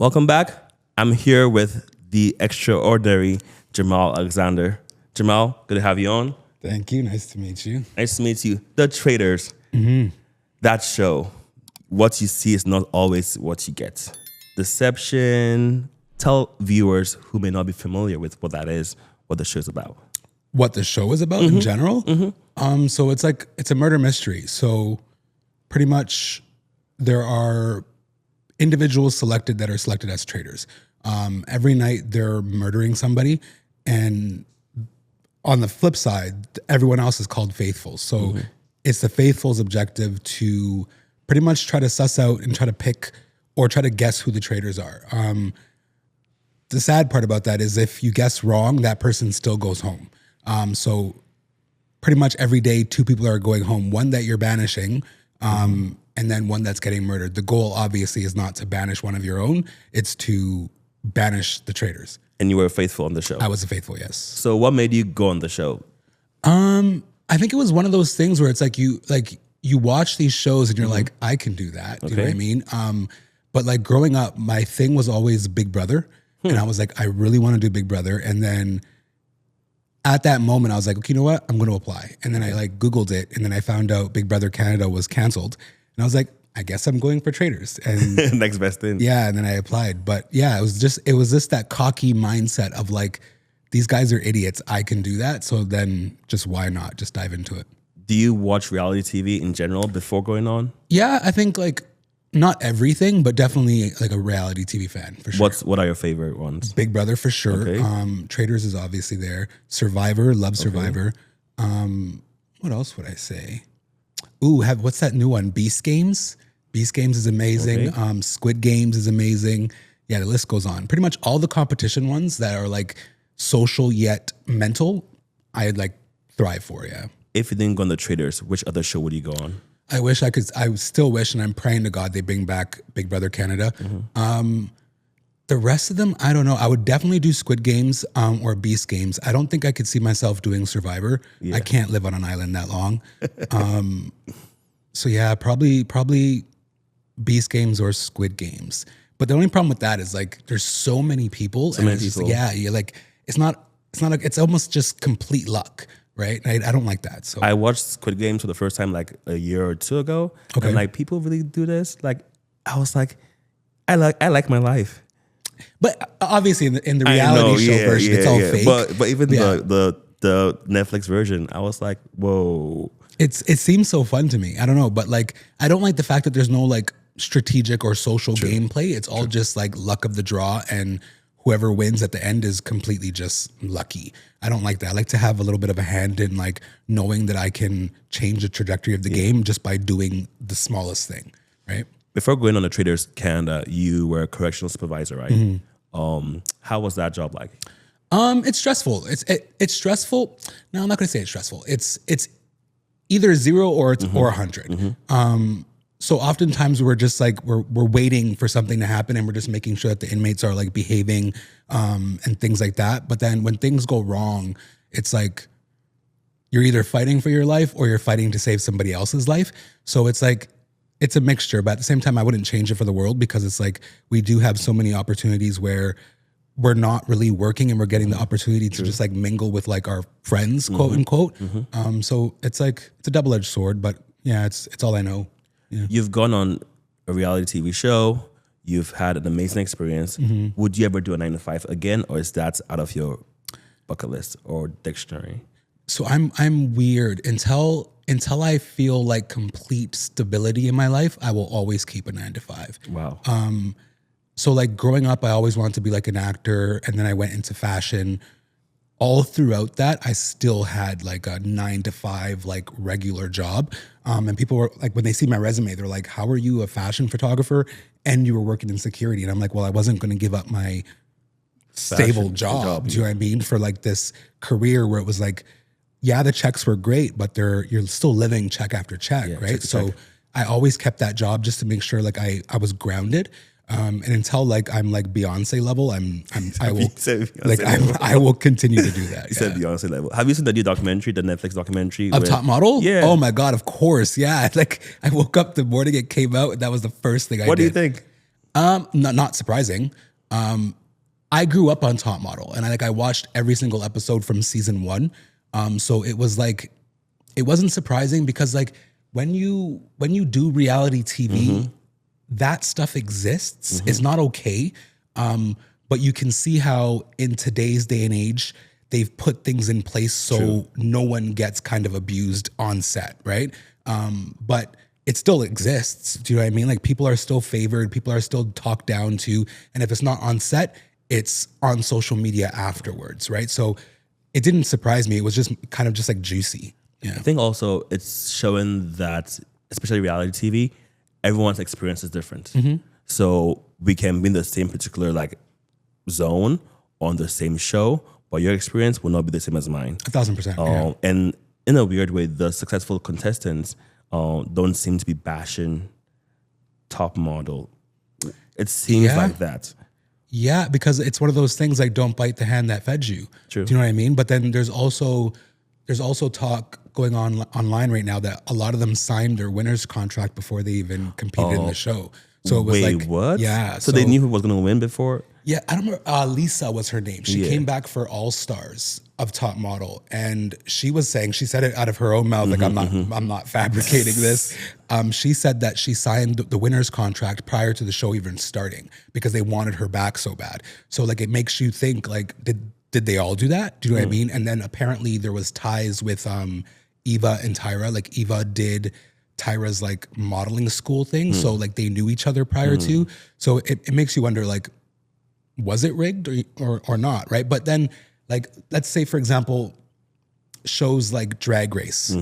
Welcome back. I'm here with the extraordinary Jamal Alexander. Jamal, good to have you on. Thank you. Nice to meet you. Nice to meet you. The Traitors. That show, what you see is not always what you get. Deception. Tell viewers who may not be familiar with what that is, what the show's about. What the show is about in general? So it's a murder mystery. So pretty much there are individuals selected that are selected as traitors. Every night they're murdering somebody, and on the flip side, everyone else is called faithful. So it's the faithful's objective to pretty much try to suss out and try to pick or try to guess who the traitors are. The sad part about that is if you guess wrong, that person still goes home. So pretty much every day, two people are going home, one that you're banishing, and then one that's getting murdered. The goal obviously is not to banish one of your own, it's to banish the traitors. And you were faithful on the show. I was a faithful, yes. So what made you go on the show? I think it was one of those things where it's like you watch these shows and you're like, I can do that. Do you know what I mean? But like growing up, my thing was always Big Brother. And I was like, I really want to do Big Brother. And then at that moment, I was like, okay, you know what? I'm going to apply. And then I like Googled it. And then I found out Big Brother Canada was canceled. And I was like, I guess I'm going for Traitors. And Next best thing. yeah, and then I applied. But yeah, it was just that cocky mindset of like, these guys are idiots. I can do that. So then just why not? Just dive into it. Do you watch reality TV in general before going on? Yeah, I think like not everything, but definitely like a reality TV fan for sure. What are your favorite ones? Big Brother for sure. Okay. Traitors is obviously there. Survivor, love Survivor. What else would I say? Ooh, what's that new one? Beast Games. Beast Games is amazing. Okay. Squid Games is amazing. Yeah, the list goes on. Pretty much all the competition ones that are like social yet mental, I like thrive for. Yeah. If you didn't go on the Traitors, which other show would you go on? I wish I could. I still wish, and I'm praying to God they bring back Big Brother Canada. The rest of them, I don't know. I would definitely do Squid Games or Beast Games. I don't think I could see myself doing Survivor. I can't live on an island that long. So yeah, probably Beast Games or Squid Games. But the only problem with that is like there's so many people. So many it's just, people. yeah, you're like it's almost just complete luck. Right? I don't like that. So I watched Squid Games for the first time like a year or two ago. Okay. And like people really do this. Like I was like, I like my life. But obviously in the reality show version, it's all fake. But even the Netflix version, I was like, whoa. It seems so fun to me. I don't know, but like I don't like the fact that there's no like strategic or social gameplay. It's all just like luck of the draw, and whoever wins at the end is completely just lucky. I don't like that. I like to have a little bit of a hand in like knowing that I can change the trajectory of the game just by doing the smallest thing, right? Before going on the Traitors Canada, you were a correctional supervisor, right? How was that job like? It's stressful. It's stressful. No, I'm not going to say it's stressful. It's either 0 or 100. So oftentimes we're just like we're waiting for something to happen, and we're just making sure that the inmates are like behaving and things like that. But then when things go wrong, it's like you're either fighting for your life or you're fighting to save somebody else's life. So it's like it's a mixture. But at the same time, I wouldn't change it for the world, because it's like we do have so many opportunities where we're not really working and we're getting the opportunity to just like mingle with like our friends, quote unquote. So it's like it's a double-edged sword. But yeah, it's all I know. Yeah. You've gone on a reality TV show. You've had an amazing experience. Would you ever do a 9 to 5 again, or is that out of your bucket list or dictionary? So I'm weird. Until I feel like complete stability in my life, I will always keep a 9 to 5. Wow. So like growing up, I always wanted to be like an actor, and then I went into fashion. All throughout that, I still had like a 9 to 5 like regular job. And people were like, when they see my resume, they're like, how are you a fashion photographer and you were working in security? And I'm like, well, I wasn't going to give up my stable job. Do you know what I mean? For like this career where it was like, yeah, the checks were great, but you're still living check after check, right? Check to So check. I always kept that job just to make sure like I was grounded. And until like I'm like Beyonce level, I will I will continue to do that. You said Beyonce level. Have you seen the new documentary, the Netflix documentary? Of Top Model? Yeah. Oh my God, of course. Yeah. Like I woke up the morning it came out, and that was the first thing I did. What do you think? Not surprising. I grew up on Top Model, and I watched every single episode from season 1. So it was like, it wasn't surprising because like when you do reality TV, that stuff exists. It's not okay. But you can see how in today's day and age, they've put things in place so no one gets kind of abused on set, right? But it still exists. Do you know what I mean? Like people are still favored, people are still talked down to, and if it's not on set, it's on social media afterwards, right? So it didn't surprise me. It was just kind of just like juicy. Yeah. I think also it's showing that, especially reality TV, everyone's experience is different. So we can be in the same particular like zone on the same show, but your experience will not be the same as mine. 1,000%. Yeah. And in a weird way, the successful contestants don't seem to be bashing Top Model. It seems like that. Yeah, because it's one of those things like don't bite the hand that fed you. True. Do you know what I mean? But then there's also talk going on online right now that a lot of them signed their winner's contract before they even competed in the show. So it was Wait, like, what? Yeah. So they knew who was going to win before? Yeah, I don't remember. Lisa was her name. She came back for All Stars of Top Model, and she was saying, she said it out of her own mouth, like I'm not fabricating this. She said that she signed the winner's contract prior to the show even starting because they wanted her back so bad. So like it makes you think like, did they all do that? Do you know what I mean? And then apparently there was ties with Eva and Tyra. Like Eva did Tyra's like modeling school thing, so like they knew each other prior to. So it makes you wonder like, was it rigged or not, right? But then, like, let's say, for example, shows like Drag Race,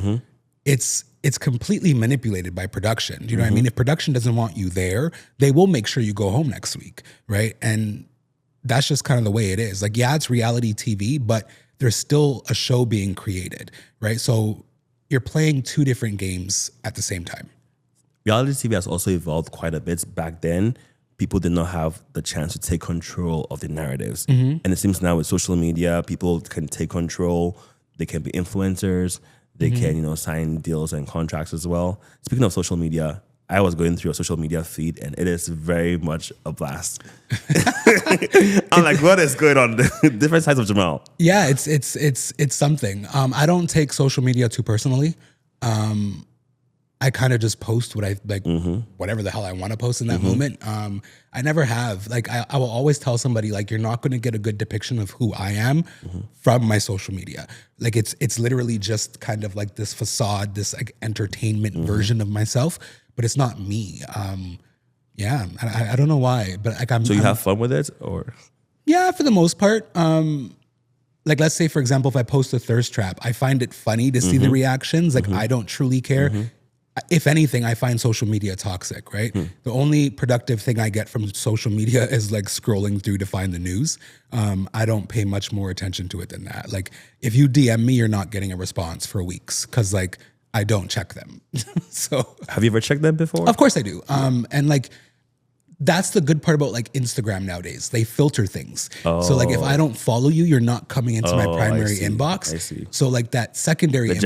it's completely manipulated by production. Do you know what I mean? If production doesn't want you there, they will make sure you go home next week, right? And that's just kind of the way it is. Like, yeah, it's reality TV, but there's still a show being created, right? So you're playing two different games at the same time. Reality TV has also evolved quite a bit. Back then, people did not have the chance to take control of the narratives. And it seems now with social media, people can take control. They can be influencers. They can, sign deals and contracts as well. Speaking of social media, I was going through a social media feed and it is very much a blast. I'm like, what is going on? Different sides of Jamal. Yeah, it's something. I don't take social media too personally. I kind of just post what I like, whatever the hell I want to post in that moment. I never have. Like, I will always tell somebody, like, you're not going to get a good depiction of who I am from my social media. Like, it's literally just kind of like this facade, this like entertainment version of myself, but it's not me. Yeah, I don't know why, but like So you have fun with it, or? Yeah, for the most part. Like, let's say, for example, if I post a thirst trap, I find it funny to see the reactions. Like, I don't truly care. If anything, I find social media toxic, right? The only productive thing I get from social media is like scrolling through to find the news. I don't pay much more attention to it than that. Like, if you DM me, you're not getting a response for weeks because like I don't check them. So have you ever checked them before? Of course I do. And like, that's the good part about like Instagram nowadays. They filter things. So like if I don't follow you, you're not coming into my primary inbox. I see. So like that secondary inbox,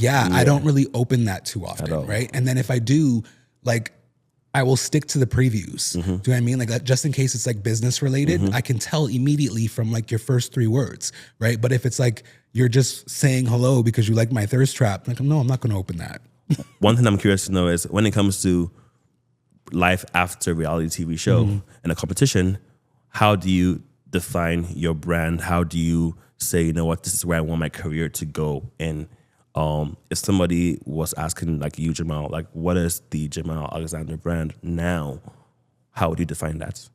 general, I don't really open that too often, right? And then if I do, like I will stick to the previews. Do you know what I mean? Like just in case it's like business related, I can tell immediately from like your first 3 words, right? But if it's like you're just saying hello because you like my thirst trap, like no, I'm not going to open that. One thing I'm curious to know is when it comes to life after reality TV show and a competition, how do you define your brand? How do you say, you know what, this is where I want my career to go? And if somebody was asking like you, Jamal, like what is the Jamal Alexander brand now? How would you define that?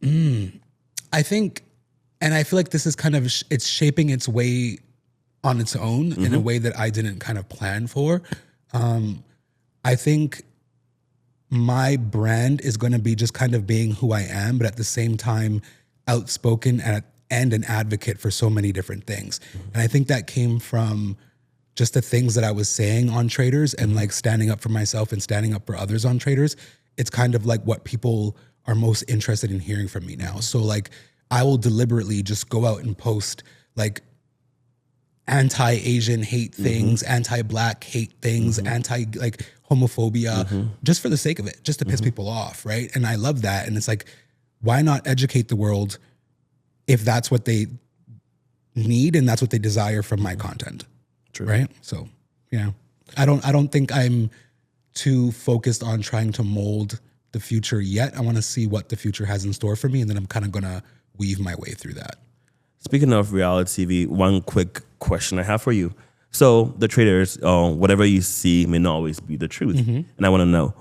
I think, and I feel like this is kind of, it's shaping its way on its own in a way that I didn't kind of plan for. I think my brand is going to be just kind of being who I am, but at the same time, outspoken and an advocate for so many different things. And I think that came from just the things that I was saying on Traitors and like standing up for myself and standing up for others on Traitors. It's kind of like what people are most interested in hearing from me now. So like I will deliberately just go out and post like anti-Asian hate things, anti-black hate things, anti like homophobia, just for the sake of it, just to piss people off, right? And I love that. And it's like, why not educate the world if that's what they need and that's what they desire from my content? True. Right? So yeah, I don't think I'm too focused on trying to mold the future yet. I want to see what the future has in store for me, and then I'm kind of gonna weave my way through that. Speaking of reality TV, one quick question I have for you. So the Traitors, whatever you see may not always be the truth. And I want to know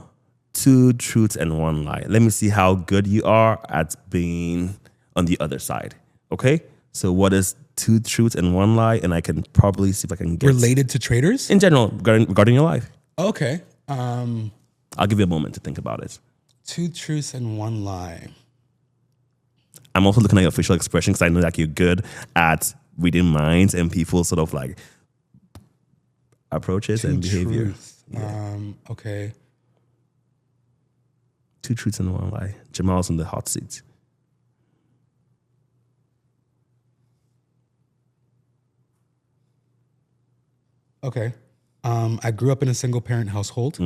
2 truths and 1 lie. Let me see how good you are at being on the other side. Okay? So what is 2 truths and 1 lie? And I can probably see if I can get... Related to Traitors? In general, regarding your life. Okay. I'll give you a moment to think about it. 2 truths and 1 lie. I'm also looking at your facial expression because I know that you're good at reading minds and people's sort of like approaches and behavior. Okay. 2 truths and 1 lie. Jamal's in the hot seat. Okay. I grew up in a single parent household.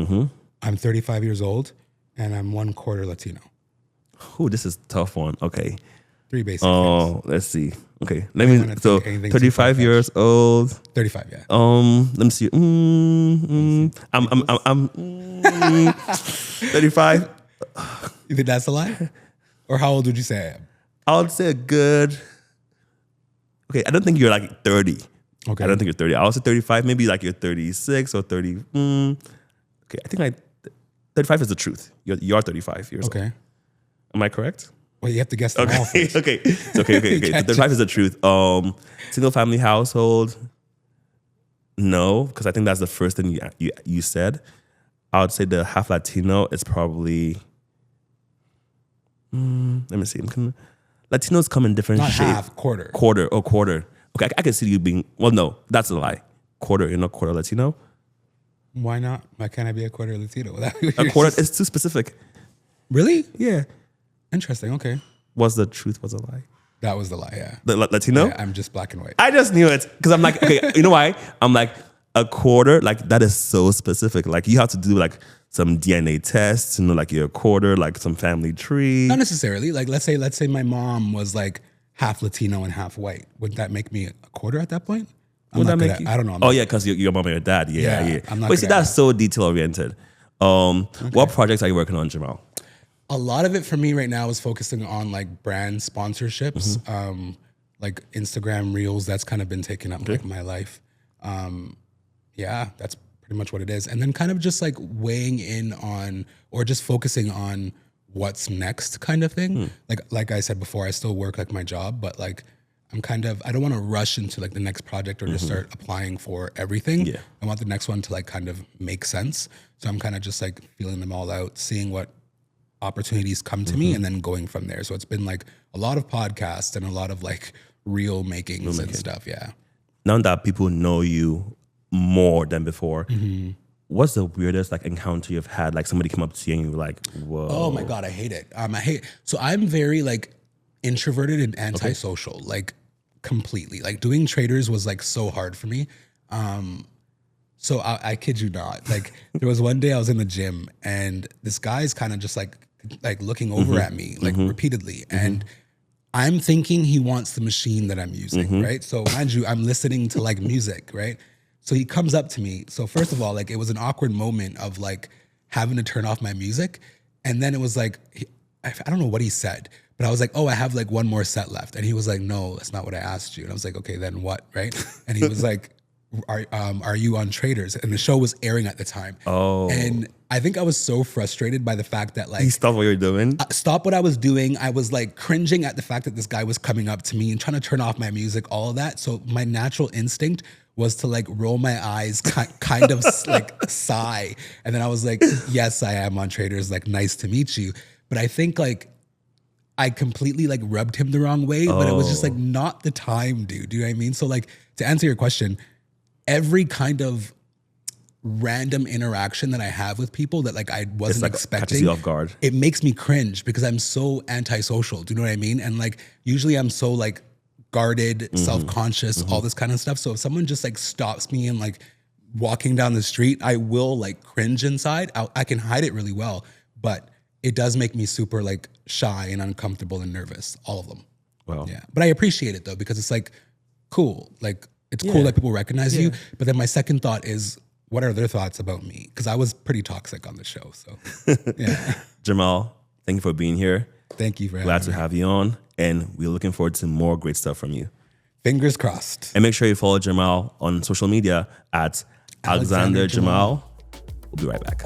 I'm 35 years old and I'm 1/4 Latino. Oh, this is a tough one. Okay. 3 basic Oh, things. let's see. Okay. Let me, so anything 35 years old. 35, yeah. Let me see. I'm 35. You think that's a lie? Or how old would you say I am? I would say a good. Okay, I don't think you're like 30. Okay. I don't think you're 30. I would say 35. Maybe like you're 36 or 30. Okay, I think 35 is the truth. You're 35 years old. Okay. Am I correct? Well, you have to guess them all Okay, first. okay. So 35 is the truth. Single family household. No, because I think that's the first thing you said. I would say the half Latino is probably. Let me see. Latinos come in different Not shapes. half, quarter. Quarter. Okay, I can see you being. Well, no, that's a lie. Quarter. You're not quarter Latino. Why not? Why can't I be a quarter Latino? A quarter is too specific. Really? Yeah. Interesting. Okay. Was the truth was a lie? That was the lie, yeah. The Latino? Yeah, I'm just black and white. I just knew it because I'm like, okay, you know why? I'm like a quarter. Like that is so specific. Like you have to do like some DNA tests, like you're a quarter, like some family tree. Not necessarily. Like let's say my mom was like half Latino and half white. Would that make me a quarter at that point? Would that make you? I don't know. Oh yeah, because your mom and your dad. Yeah. I'm not But see, good at that's so detail oriented. What projects are you working on, Jamal? A lot of it for me right now is focusing on like brand sponsorships, like Instagram Reels. That's kind of been taking up like my life. Yeah, that's pretty much what it is. And then kind of just like weighing in on or just focusing on what's next kind of thing. Like I said before, I still work like my job, but like I don't want to rush into like the next project or just start applying for everything. Yeah. I want the next one to like kind of make sense. So I'm kind of just like feeling them all out, seeing what opportunities come to me and then going from there. So it's been like a lot of podcasts and a lot of like reel makings and stuff. Yeah. Now that people know you more than before, what's the weirdest like encounter you've had? Like somebody come up to you and you're like, whoa. Oh my God, I hate it. So I'm very like introverted and antisocial, like completely. Like doing Traitors was like so hard for me. So I kid you not. Like there was one day I was in the gym and this guy's kind of just like looking over at me like repeatedly. And I'm thinking he wants the machine that I'm using, right? So mind you, I'm listening to like music, right? So he comes up to me. So first of all, like it was an awkward moment of like having to turn off my music. And then it was like, I don't know what he said, but I was like, oh, I have like one more set left. And he was like, no, that's not what I asked you. And I was like, okay, then what, right? And he was like, are you on Traitors? And the show was airing at the time. Oh. And I think I was so frustrated by the fact that like... You stopped what you were doing? Stop what I was doing. I was like cringing at the fact that this guy was coming up to me and trying to turn off my music, all of that. So my natural instinct was to like roll my eyes, kind of like sigh. And then I was like, yes, I am on Traitors. Like, nice to meet you. But I think like I completely like rubbed him the wrong way, but it was just like not the time, dude. Do you know what I mean? So like to answer your question, every kind of random interaction that I have with people that like I wasn't like expecting, catches you off guard. It makes me cringe because I'm so antisocial. Do you know what I mean? And like usually I'm so like guarded, self-conscious, all this kind of stuff. So if someone just like stops me and like walking down the street, I will like cringe inside. I can hide it really well, but it does make me super like shy and uncomfortable and nervous, all of them. Wow. Yeah. But I appreciate it though, because it's like cool. Like it's cool that people recognize you. But then my second thought is, what are their thoughts about me? Because I was pretty toxic on the show. So yeah. Jamal, thank you for being here. Thank you for having Glad me. to have you on. And we're looking forward to more great stuff from you. Fingers crossed. And make sure you follow Jamal on social media at Alexander Jamal. We'll be right back.